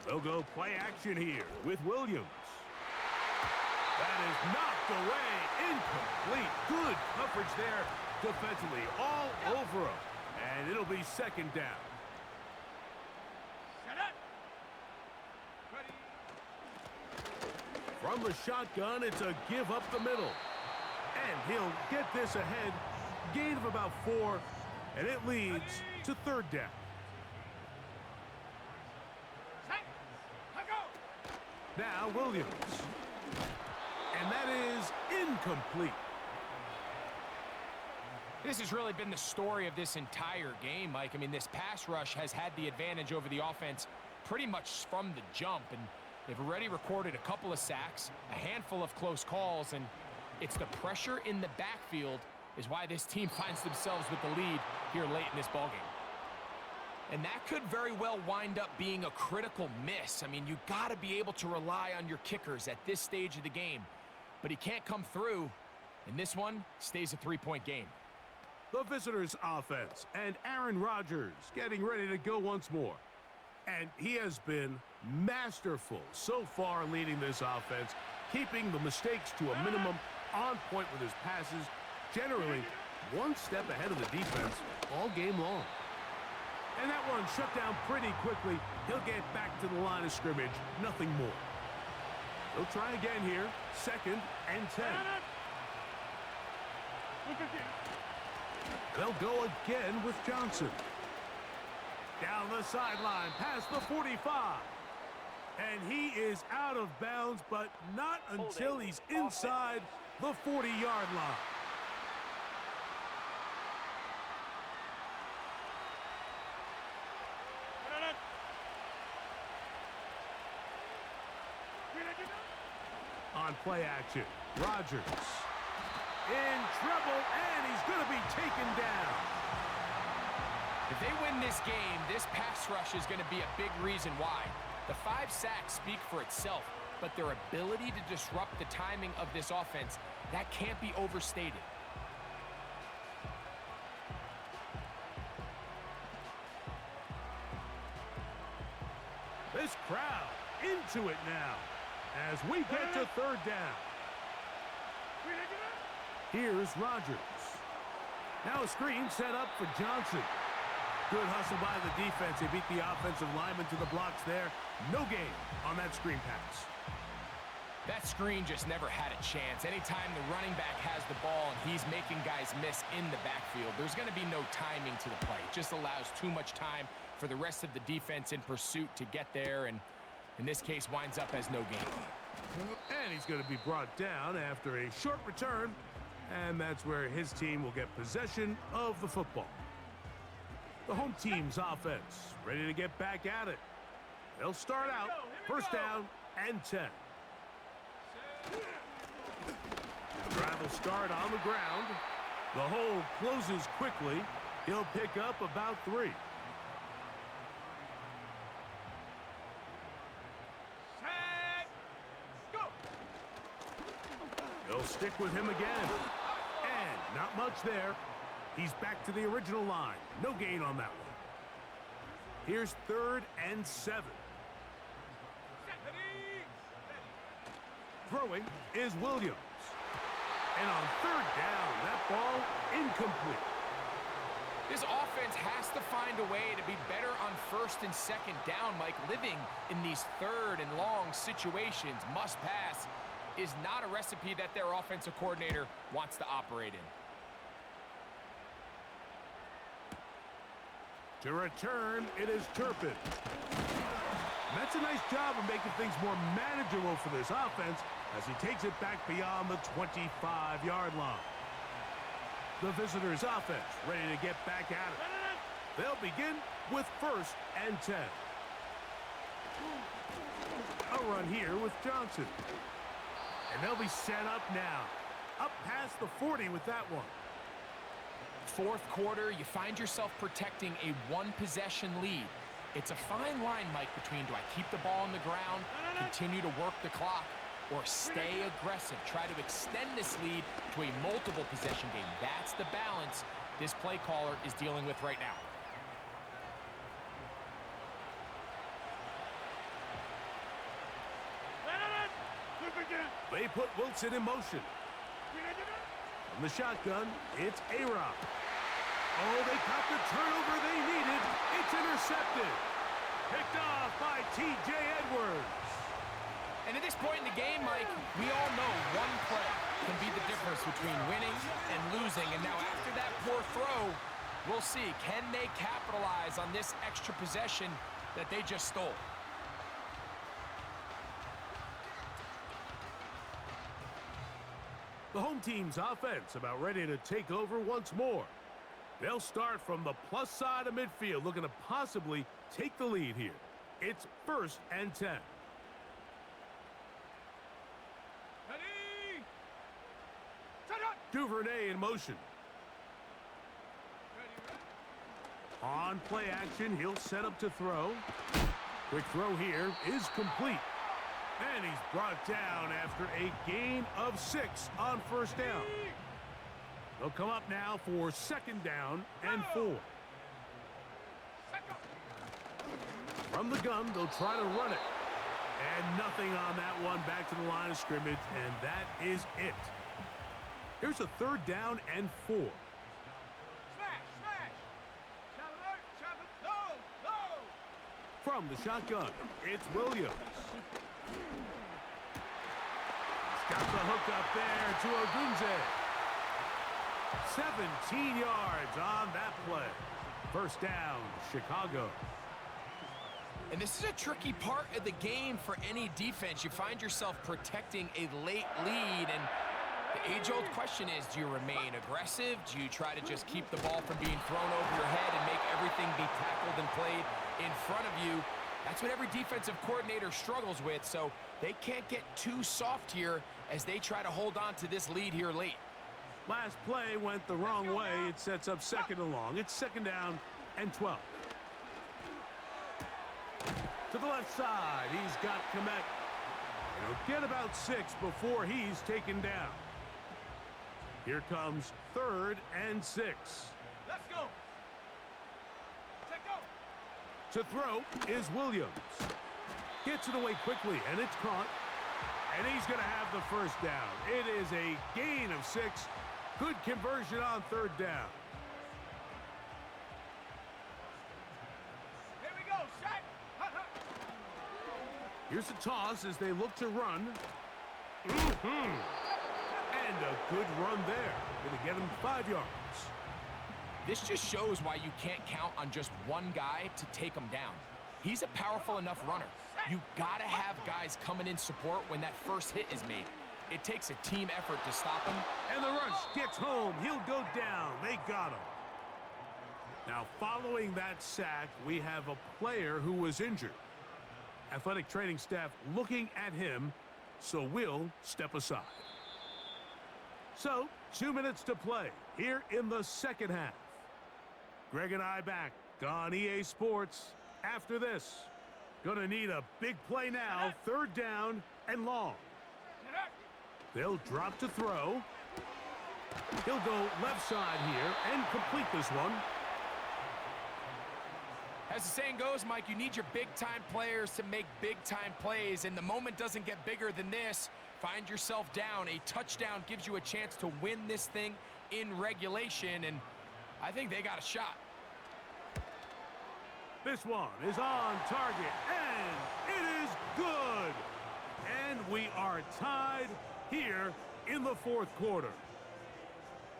They'll go play action here with Williams. That is knocked away, incomplete. Good coverage there defensively, all over him. And it'll be 2nd down. Set up. Ready. From the shotgun, it's a give up the middle. And he'll get this ahead. Gain of about 4, and it leads to 3rd down. Set. Go. Now Williams. And that is incomplete. This has really been the story of this entire game, Mike. I mean, this pass rush has had the advantage over the offense pretty much from the jump, and they've already recorded a couple of sacks, a handful of close calls, and it's the pressure in the backfield is why this team finds themselves with the lead here late in this ballgame. And that could very well wind up being a critical miss. I mean, you got to be able to rely on your kickers at this stage of the game. But he can't come through, and this one stays a 3-point game. The visitors' offense, and Aaron Rodgers getting ready to go once more. And he has been masterful so far leading this offense, keeping the mistakes to a minimum, on point with his passes, generally one step ahead of the defense all game long. And that one shut down pretty quickly. He'll get back to the line of scrimmage, nothing more. They'll try again here, 2nd and 10. They'll go again with Johnson. Down the sideline, past the 45. And he is out of bounds, but not until he's inside the 40-yard line. On play action, Rodgers in trouble, and he's going to be taken down. If they win this game, this pass rush is going to be a big reason why. The 5 sacks speak for itself, but their ability to disrupt the timing of this offense, that can't be overstated. This crowd into it now as we get to 3rd down. Here's Rodgers. Now a screen set up for Johnson. Good hustle by the defense. They beat the offensive lineman to the blocks there. No gain on that screen pass. That screen just never had a chance. Anytime the running back has the ball and he's making guys miss in the backfield, there's going to be no timing to the play. It just allows too much time for the rest of the defense in pursuit to get there, and in this case winds up as no gain. And he's going to be brought down after a short return, and that's where his team will get possession of the football. The home team's offense ready to get back at it. They'll start out 1st down and 10. Drive will start on the ground. The hole closes quickly. He'll pick up about 3. Set. Go. They'll stick with him again. And not much there. He's back to the original line. No gain on that one. Here's 3rd and 7. Throwing is Williams. And on 3rd down, that ball incomplete. This offense has to find a way to be better on 1st and 2nd down, Mike. Living in these 3rd and long situations, must pass, is not a recipe that their offensive coordinator wants to operate in. To return, it is Turpin. That's a nice job of making things more manageable for this offense as he takes it back beyond the 25-yard line. The visitors' offense ready to get back at it. They'll begin with 1st and 10. A they'll run here with Johnson. And they'll be set up now. Up past the 40 with that one. Fourth quarter, you find yourself protecting a one-possession lead. It's a fine line, Mike, between do I keep the ball on the ground, continue to work the clock, or stay aggressive, try to extend this lead to a multiple possession game. That's the balance this play caller is dealing with right now. They put Wilson in motion. From the shotgun, it's A-Rob. Oh, they caught the turnover they needed. It's intercepted. Picked off by T.J. Edwards. And at this point in the game, Mike, we all know one play can be the difference between winning and losing. And now after that poor throw, we'll see, can they capitalize on this extra possession that they just stole? The home team's offense about ready to take over once more. They'll start from the plus side of midfield, looking to possibly take the lead here. It's 1st and 10. Ready? Set up. Duvernay in motion. On play action, he'll set up to throw. Quick throw here is complete. And he's brought down after a gain of 6 on 1st down. They'll come up now for 2nd down and 4. From the gun, they'll try to run it. And nothing on that one. Back to the line of scrimmage, and that is it. Here's a 3rd down and 4. Smash, smash. Chop it, low, low. From the shotgun, it's Williams. Got the hook up there to Ogunze. 17 yards on that play. 1st down, Chicago. And this is a tricky part of the game for any defense. You find yourself protecting a late lead, and the age-old question is, do you remain aggressive? Do you try to just keep the ball from being thrown over your head and make everything be tackled and played in front of you? That's what every defensive coordinator struggles with, so they can't get too soft here as they try to hold on to this lead here late. Last play went the wrong way. It sets up 2nd and long. It's 2nd down and 12. To the left side, he's got Komet. He'll get about 6 before he's taken down. Here comes 3rd and 6. Let's go. Take go. To throw is Williams. Gets it away quickly, and it's caught. And he's going to have the 1st down. It is a gain of 6. Good conversion on 3rd down. Here we go. Set. Hut, hut. Here's a toss as they look to run. And a good run there. Going to get him 5 yards. This just shows why you can't count on just one guy to take him down. He's a powerful enough runner. You gotta have guys coming in support when that first hit is made. It takes a team effort to stop him. And the rush gets home. He'll go down. They got him. Now, following that sack, we have a player who was injured. Athletic training staff looking at him, so we'll step aside. So, 2 minutes to play here in the 2nd half. Greg and I back on EA Sports after this. Gonna need a big play now. 3rd down and long. They'll drop to throw. He'll go left side here and complete this one. As the saying goes, Mike, you need your big-time players to make big-time plays, and the moment doesn't get bigger than this. Find yourself down. A touchdown gives you a chance to win this thing in regulation, and I think they got a shot. This one is on target, and it is good. And we are tied here in the 4th quarter.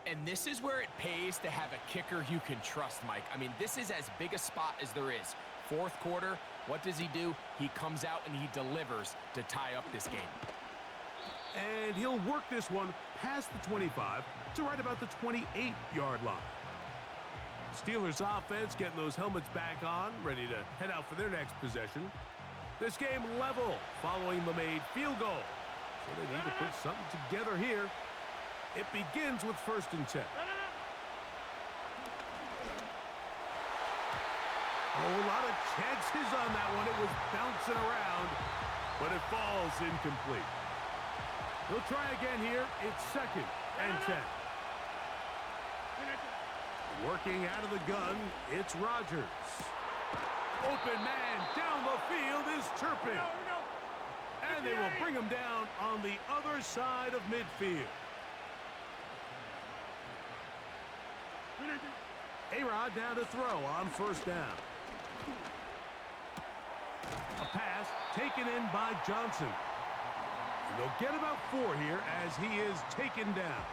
And this is where it pays to have a kicker you can trust, Mike. I mean, this is as big a spot as there is. 4th quarter, what does he do? He comes out and he delivers to tie up this game. And he'll work this one past the 25 to right about the 28-yard line. Steelers offense getting those helmets back on, ready to head out for their next possession. This game level following the made field goal. So they need to put something together here. It begins with 1st and 10. Oh, a lot of chances on that one. It was bouncing around, but it falls incomplete. He'll try again here. It's 2nd and 10. Working out of the gun, it's Rodgers. Open man down the field is Turpin. And they will bring him down on the other side of midfield. A-Rod now to throw on 1st down. A pass taken in by Johnson. And they'll get about 4 here as he is taken down.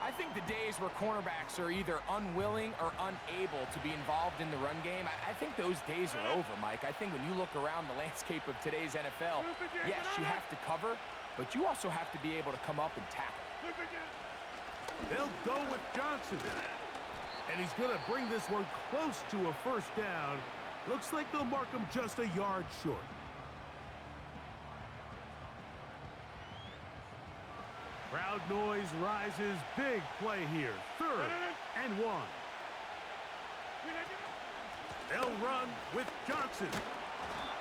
I think the days where cornerbacks are either unwilling or unable to be involved in the run game, I think those days are over, Mike. I think when you look around the landscape of today's NFL, yes, you have to cover, but you also have to be able to come up and tackle. They'll go with Johnson. And he's going to bring this one close to a 1st down. Looks like they'll mark him just a yard short. Crowd noise rises. Big play here. 3rd and 1. They'll run with Johnson.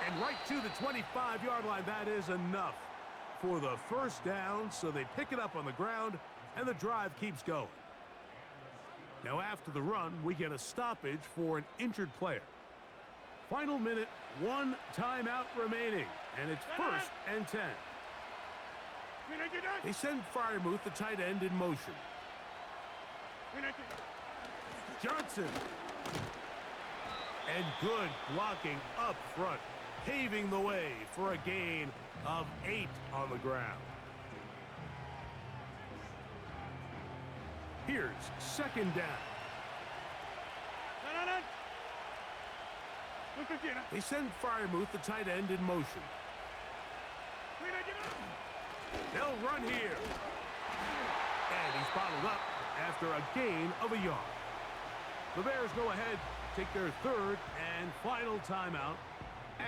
And right to the 25-yard line. That is enough for the 1st down. So they pick it up on the ground, and the drive keeps going. Now after the run, we get a stoppage for an injured player. Final minute, 1 timeout remaining, and it's 1st and 10. They send Freiermuth, the tight end, in motion. Johnson. And good blocking up front, paving the way for a gain of 8 on the ground. Here's 2nd down. They send Freiermuth, the tight end, in motion. They'll run here. And he's bottled up after a gain of a yard. The Bears go ahead, take their 3rd and final timeout,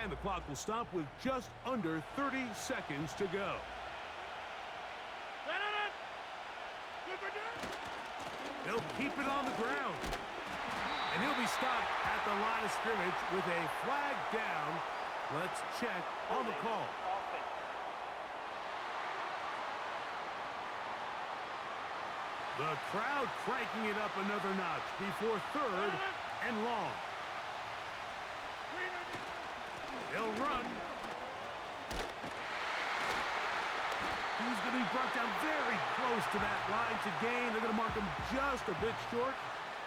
and the clock will stop with just under 30 seconds to go. They'll keep it on the ground. And he'll be stopped at the line of scrimmage with a flag down. Let's check on the call. The crowd cranking it up another notch before 3rd and long. They'll run. He's going to be brought down very close to that line to gain. They're going to mark him just a bit short.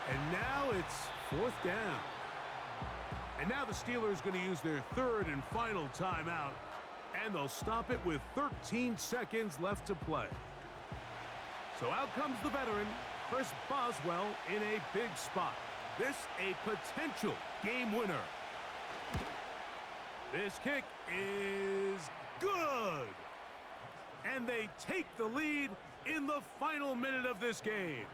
And now it's 4th down. And now the Steelers are going to use their 3rd and final timeout. And they'll stop it with 13 seconds left to play. So out comes the veteran, Chris Boswell, in a big spot. This a potential game winner. This kick is good. And they take the lead in the final minute of this game.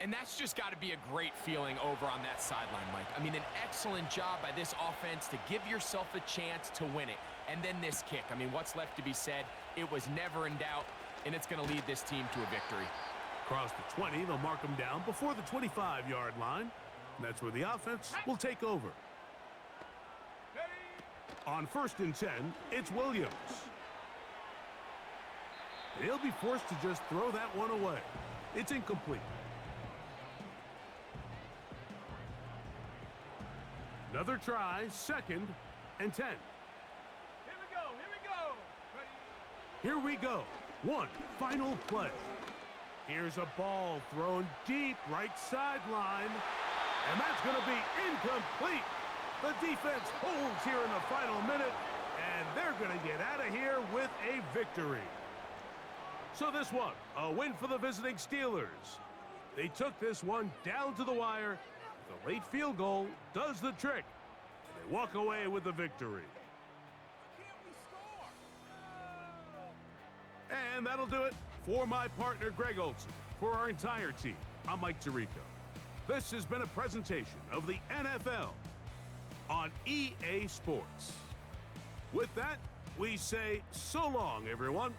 And that's just got to be a great feeling over on that sideline, Mike. I mean, an excellent job by this offense to give yourself a chance to win it. And then this kick. I mean, what's left to be said? It was never in doubt, and it's going to lead this team to a victory. Across the 20, they'll mark them down before the 25-yard line. And that's where the offense will take over. On 1st and 10, it's Williams. And he'll be forced to just throw that one away. It's incomplete. Another try, 2nd and 10. Here we go. One final play. Here's a ball thrown deep right sideline. And that's going to be incomplete. The defense holds here in the final minute. And they're going to get out of here with a victory. So this one, a win for the visiting Steelers. They took this one down to the wire. The late field goal does the trick. And they walk away with the victory. And that'll do it for my partner, Greg Olson. For our entire team, I'm Mike Tirico. This has been a presentation of the NFL on EA Sports. With that, we say so long, everyone.